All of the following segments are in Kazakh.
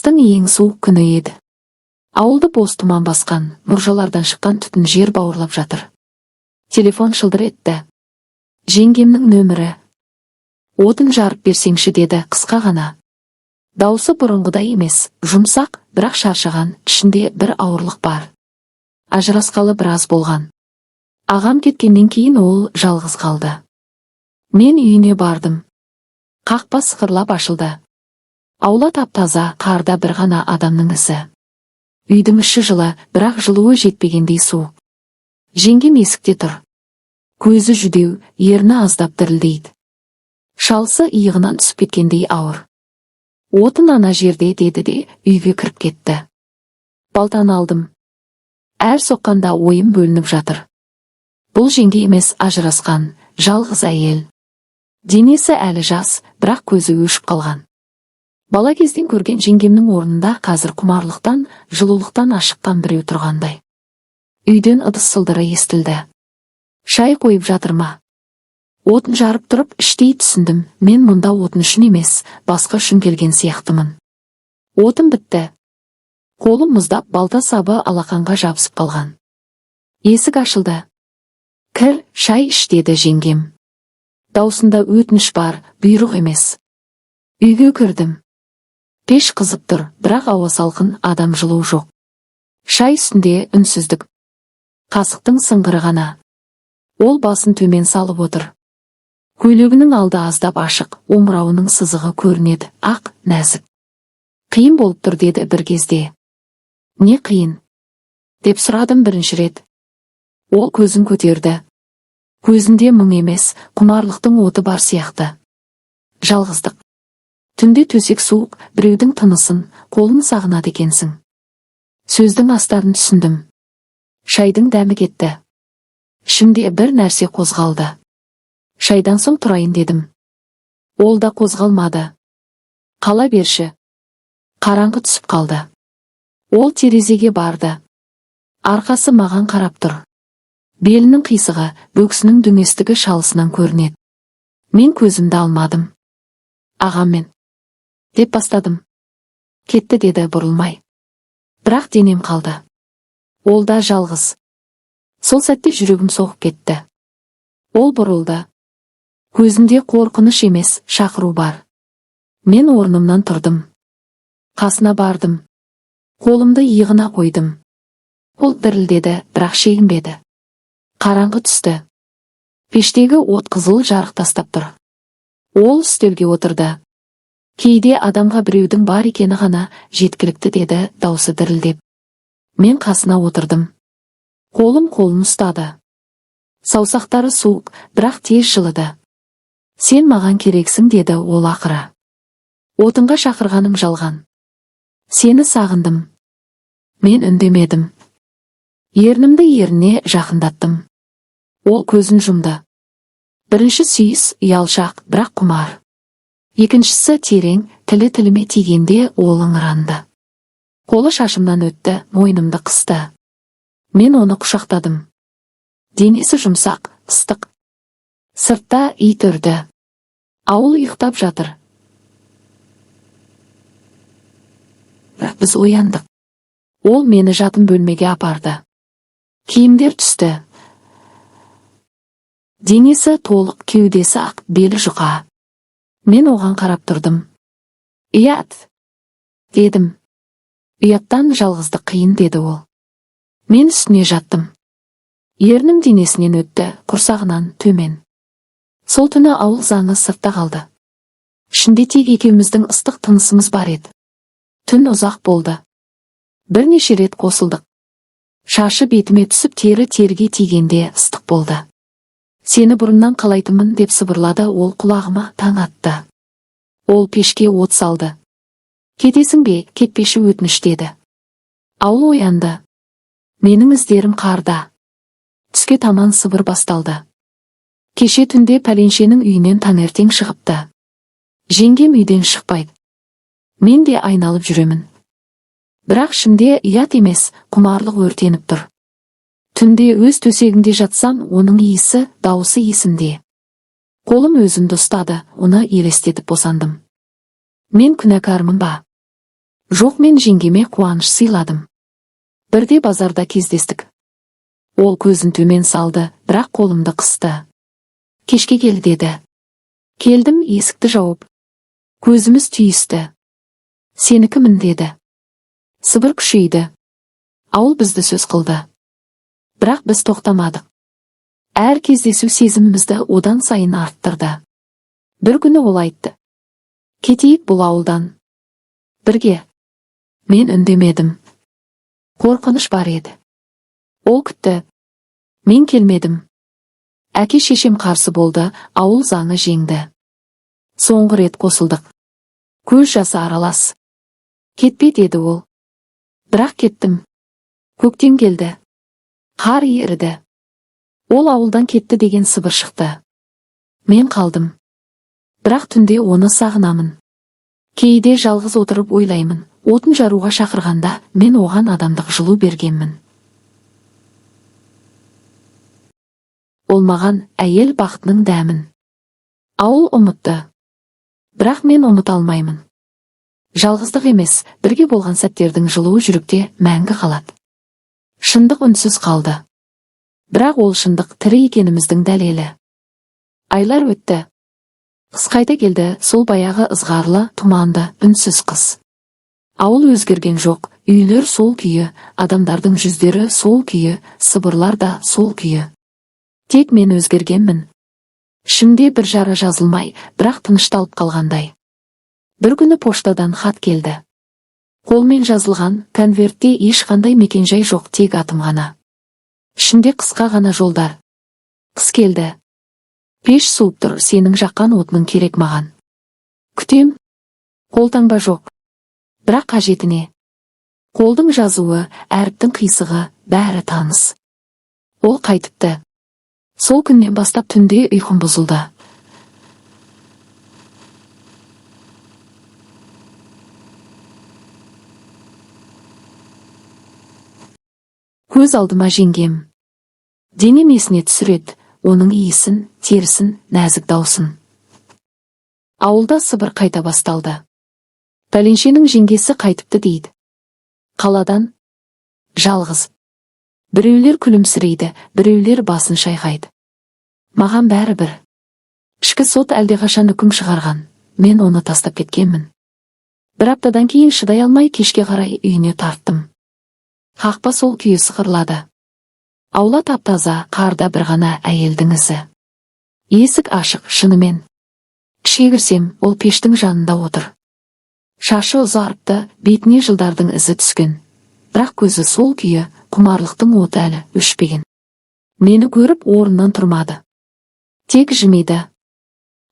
Қыстың ең суық күні еді. Ауылды боз тұман басқан, мұржалардан шыққан түтін жер бауырлап жатыр. Телефон шылдыр етті. Жеңгемнің нөмірі. Отын жарып берсеңші деді қысқа ғана. Даусы бұрынғыдай емес, жұмсақ, бірақ шаршаған, ішінде бір ауырлық бар. Ажырасқалы біраз болған. Ағам кеткеннен кейін ол жалғыз қалды. Мен үйіне бардым. Қақпа сықырлап ашылды. Аула тап-таза, қарда бір ғана адамның ізі. Үйдің іші жылы, бірақ жылуы жетпегендей суық. Жеңгем есікте тұр. Көзі жүдеу, ерні аздап дірілдейді. Шалысы иығынан түсіп кеткендей ауыр. Отын ана жерде деді де үйге кіріп кетті. Балтаны алдым. Әр соққанда ойым бөлініп жатыр. Бұл жеңге емес, ажырасқан, жалғыз әйел. Денесі әлі жас, бірақ көзі өшіп қалған. Бала кезден көрген жеңгемнің орнында қазір құмарлықтан, жылулықтан ашыққан біреу тұрғандай. Үйден ыдыс сылдыры естілді. Шай қойып жатыр ма? Отын жарып тұрып іштей түсіндім, мен мұнда отын үшін емес, басқа үшін келген сияқтымын. Отын бітті. Қолым мұздап, балта сабы алақанға жабысып қалған. Есік ашылды. Кір, шай іш деді жеңгем. Даусында өтініш бар, бұйрық емес. Үйге кірдім. Пеш қызып тұр, бірақ ауа салқын, адам жылу жоқ. Шай үстінде үнсіздік. Қасықтың сыңғыры ғана. Ол басын төмен салып отыр. Көйлегінің алды аздап ашық, омырауының сызығы көрінеді, ақ, нәзік. Қиын болып тұр деді бір кезде. Не қиын? Деп сұрадым бірінші рет. Ол көзін көтерді. Көзінде мұң емес, құмарлықтың оты бар сияқты. Жалғыздық. Түнде төсек суық, біреудің тынысын, қолын сағынады екенсің. Сөздің астарын түсіндім. Шайдың дәмі кетті. Ішімде бір нәрсе қозғалды. Шайдан соң тұрайын дедім. Ол да қозғалмады. Қала берші. Қараңғы түсіп қалды. Ол терезеге барды. Арқасы маған қарап тұр. Белінің қисығы, бөксінің дөңестігі шалысынан көрінеді. Мен көзімді алмадым. Ағаммен. Деп бастадым. Кетті деді бұрылмай. Бірақ денем қалды. Ол да жалғыз. Сол сәтте жүрегім соғып кетті. Ол бұрылды. Көзінде қорқыныш емес, шақыру бар. Мен орнымнан тұрдым. Қасына бардым. Қолымды иығына қойдым. Ол дірілдеді, бірақ шегінбеді. Қараңғы түсті. Пештегі от қызыл жарық тастап тұр. Ол үстелге отырды. Кейде адамға біреудің бар екені ғана жеткілікті деді даусы дірілдеп. Мен қасына отырдым. Қолын ұстады. Саусақтары суық, бірақ тез жылыды. Сен маған керексің деді ол ақыры. Отынға шақырғаным жалған. Сені сағындым. Мен үндемедім. Ернімді еріне жақындаттым. Ол көзін жұмды. Бірінші сүйіс, ұялшақ, бірақ құмар. Екіншісі терең, тілі тіліме тигенде ол ыңыранды. Қолы шашымнан өтті, мойнымды қысты. Мен оны құшақтадым. Денесі жұмсақ, ыстық. Сыртта ит үрді. Ауыл ұйықтап жатыр. Бірақ біз ояндық. Ол мені жатын бөлмеге апарды. Киімдер түсті. Денесі толық, кеудесі ақ, белі жұқа. Мен оған қарап тұрдым. Ұят, дедім. Ұяттан жалғыздық қиын деді ол. Мен үстіне жаттым. Ернім денесінен өтті, құрсағынан төмен. Сол түні ауыл заңы сыртта қалды. Ішінде тек екеуміздің ыстық тынысымыз бар еді. Түн ұзақ болды. Бірнеше рет қосылдық. Шашы бетіме түсіп терге тигенде ыстық болды. Сені бұрыннан қалайтынмын деп сыбырлады ол құлағыма таң атты. Ол пешке от салды. Кетесің бе, кетпеші өтініш деді. Ауыл оянды. Менің іздерім қарда. Түске таман сыбыр басталды. Кеше түнде пәленшенің үйінен таңертең шығыпты. Жеңгем үйден шықпайды. Мен де айналып жүремін. Бірақ ішімде ұят емес, құмарлық өртеніп тұр. Түнде өз төсегінде жатсам, оның иісі, дауысы есімде. Қолым өзімді ұстады, оны елестетіп босандым. Мен күнәкармын ба? Жоқ, мен жеңгеме қуаныш сыйладым. Бірде базарда кездестік. Ол көзін төмен салды, бірақ қолымды қысты. Кешке кел деді. Келдім, есікті жауып. Көзіміз түйісті. Сенікімін деді. Сыбыр күшейді. Ауыл бізді сөз қылды. Бірақ біз тоқтамадық. Әр кездесу сезімімізді одан сайын арттырды. Бір күні ол айтты. Кетейік бұл ауылдан. Бірге. Мен үндемедім. Қорқыныш бар еді. Ол күтті. Мен келмедім. Әке-шешем қарсы болды, ауыл заңы жеңді. Соңғы рет қосылдық. Көз жасы аралас. Кетпе деді ол. Бірақ кеттім. Көктем келді. Қар еріді. Ол ауылдан кетті деген сыбыр шықты. Мен қалдым. Бірақ түнде оны сағынамын. Кейде жалғыз отырып ойлаймын, отын жаруға шақырғанда мен оған адамдық жылу бергенмін. Ол маған әйел бақытының дәмін. Ауыл ұмытты. Бірақ мен ұмыта алмаймын. Жалғыздық емес, бірге болған сәттердің жылуы жүректе мәңгі қалады. Шындық үнсіз қалды. Бірақ ол шындық тірі екеніміздің дәлелі. Айлар өтті. Қыс қайта келді, сол баяғы ызғарлы, тұманды, үнсіз қыс. Ауыл өзгерген жоқ, үйлер сол күйі, адамдардың жүздері сол күйі, сыбырлар да сол күйі. Тек мен өзгергенмін. Ішімде бір жара жазылмай, бірақ тынышталып қалғандай. Бір күні поштадан хат келді. Қолмен жазылған, конвертте ешқандай мекенжай жоқ, тек атым ғана. Ішінде қысқа ғана жолдар. Қыс келді. Пеш суып тұр, сенің жаққан отының керек маған. Күтем. Қолтаңба жоқ. Бірақ қажетіне. Қолдың жазуы, әріптің қисығы, бәрі таныс. Ол қайтыпты. Сол күннен бастап түнде ұйқым бұзылды. Көз алдыма жеңгем. Денем есіне түсіреді, оның иісін, терісін, нәзік даусын. Ауылда сыбыр қайта басталды. Пәленшенің жеңгесі қайтыпты дейді. Қаладан жалғыз. Біреулер күлімсірейді, біреулер басын шайқайды. Маған бәрі бір. Ішкі сот әлдеқашан үкім шығарған. Мен оны тастап кеткенмін. Бір аптадан кейін шыдай алмай кешке қарай үйіне тарттым. Қақпа сол күйі сықырлады. Аула тап-таза, қарда бір ғана әйелдің ізі. Есік ашық, шынымен. Ішке кірсем, ол пештің жанында отыр. Шашы ұзарыпты, бетіне жылдардың ізі түскен. Бірақ көзі сол күйі, құмарлықтың оты әлі өшпеген. Мені көріп орнынан тұрмады. Тек жымиды.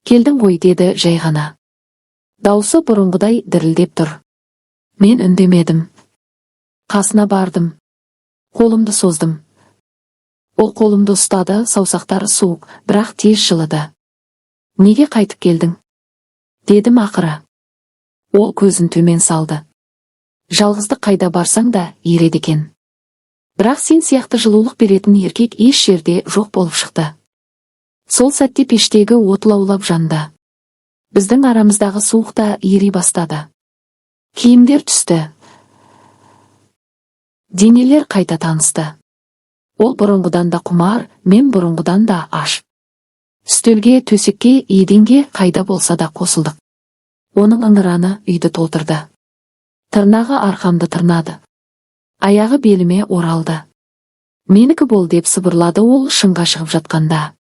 Келдің ғой деді жай ғана. Даусы бұрынғыдай дірілдеп тұр. Мен үндемедім. Қасына бардым. Қолымды создым. Ол қолымды ұстады, саусақтары суық, бірақ тез жылыды. Неге қайтып келдің? Дедім ақыры. Ол көзін төмен салды. Жалғыздық қайда барсаң да ереді екен. Бірақ сен сияқты жылулық беретін еркек еш жерде жоқ болып шықты. Сол сәтте пештегі от лаулап жанды. Біздің арамыздағы суық та ери бастады. Киімдер түсті. Денелер қайта танысты. Ол бұрынғыдан да құмар, мен бұрынғыдан да аш. Үстелге, төсекке, еденге қайда болса да қосылдық. Оның ыңыраны үйді толтырды. Тырнағы арқамды тырнады. Аяғы беліме оралды. Менікі бол деп сыбырлады ол шыңға шығып жатқанда.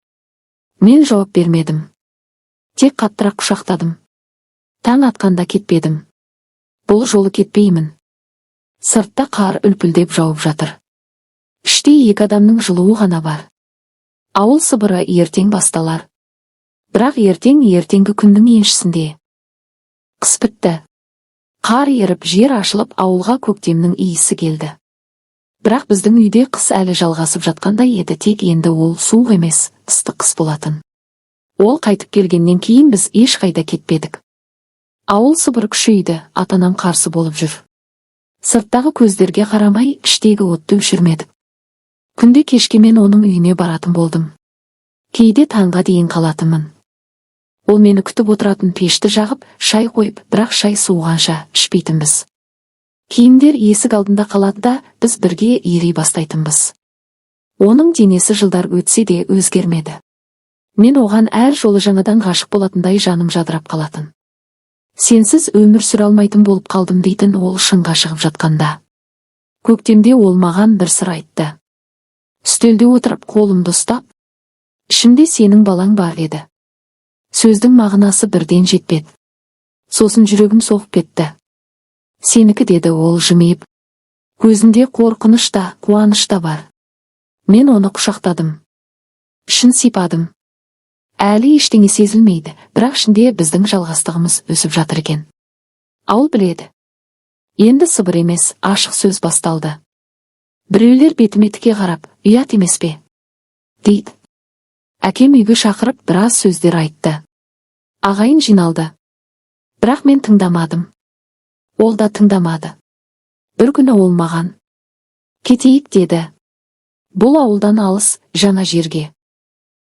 Мен жауап бермедім. Тек қаттырақ құшақтадым. Таң атқанда кетпедім. Бұл жолы кетпеймін. Сыртта қар үлпілдеп жауып жатыр. Іште екі адамның жылуы ғана бар. Ауыл сыбыры ертең басталар. Бірақ ертеңгі күннің еншісінде. Қыс бітті. Қар еріп, жер ашылып, ауылға көктемнің иісі келді. Бірақ біздің үйде қыс әлі жалғасып жатқандай еді, тек енді ол суық емес, ыстық қыс болатын. Ол қайтып келгеннен кейін біз ешқайда кетпедік. Ауыл сыбыры күшейді, ата-анам қарсы болып жүр. Сырттағы көздерге қарамай, іштегі отты өшірмедік. Күнде кешке мен оның үйіне баратын болдым. Кейде таңға дейін қалатынмын. Ол мені күтіп отыратын пешті жағып, шай қойып, бірақ шай суығанша ішпейтінбіз. Киімдер есік алдында қалады да, біз бірге ери бастайтынбыз. Оның денесі жылдар өтсе де өзгермеді. Мен оған әр жолы жаңадан ғашық болатындай жаным жадырап қалатын. Сенсіз өмір сүре алмайтын болып қалдым дейтін ол шыңға шығып жатқанда. Көктемде ол маған бір сыр айтты. Үстелде отырып қолымды ұстап, ішімде сенің балаң бар деді. Сөздің мағынасы бірден жетпеді. Сосын жүрегім соғып кетті. Сенікі деді ол жымиып. Көзінде қорқыныш та, қуаныш та бар. Мен оны құшақтадым. Ішін сипадым. Әлі ештеңе сезілмейді, бірақ ішінде біздің жалғастығымыз өсіп жатыр екен. Ауыл біледі. Енді сыбыр емес, ашық сөз басталды. Біреулер бетіме тіке қарап, ұят емес пе? Дейді. Әкем үйге шақырып біраз сөздер айтты. Ағайын жиналды. Бірақ мен тыңдамадым. Ол да тыңдамады. Бір күні ол маған. Кетейік деді. Бұл ауылдан алыс, жаңа жерге.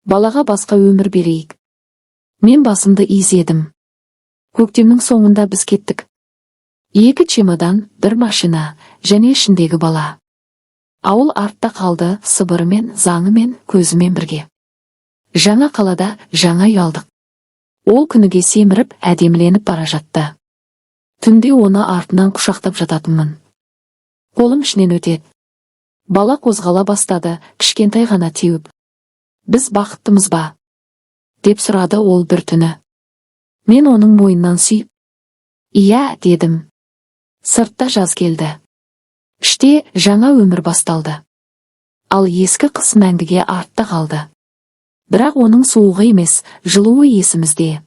Балаға басқа өмір берейік. Мен басымды изедім. Көктемнің соңында біз кеттік. 2 чемодан, 1 машина, және ішіндегі бала. Ауыл артта қалды, сыбырымен, заңымен, көзімен бірге. Жаңа қалада, жаңа ұялдық. Ол күніге семіріп, әдеміленіп бара жатты. Түнде оны артынан құшақтап жататынмын. Қолым ішінен өтеді. Бала қозғала бастады, кішкентай ғана теуіп. Біз бақыттымыз ба? Деп сұрады ол бір түні. Мен оның мойнынан сүйіп. Иә, дедім. Сыртта жаз келді. Іште жаңа өмір басталды. Ал ескі қыс мәңгіге артта қалды. Бірақ оның суығы емес, жылуы есімізде.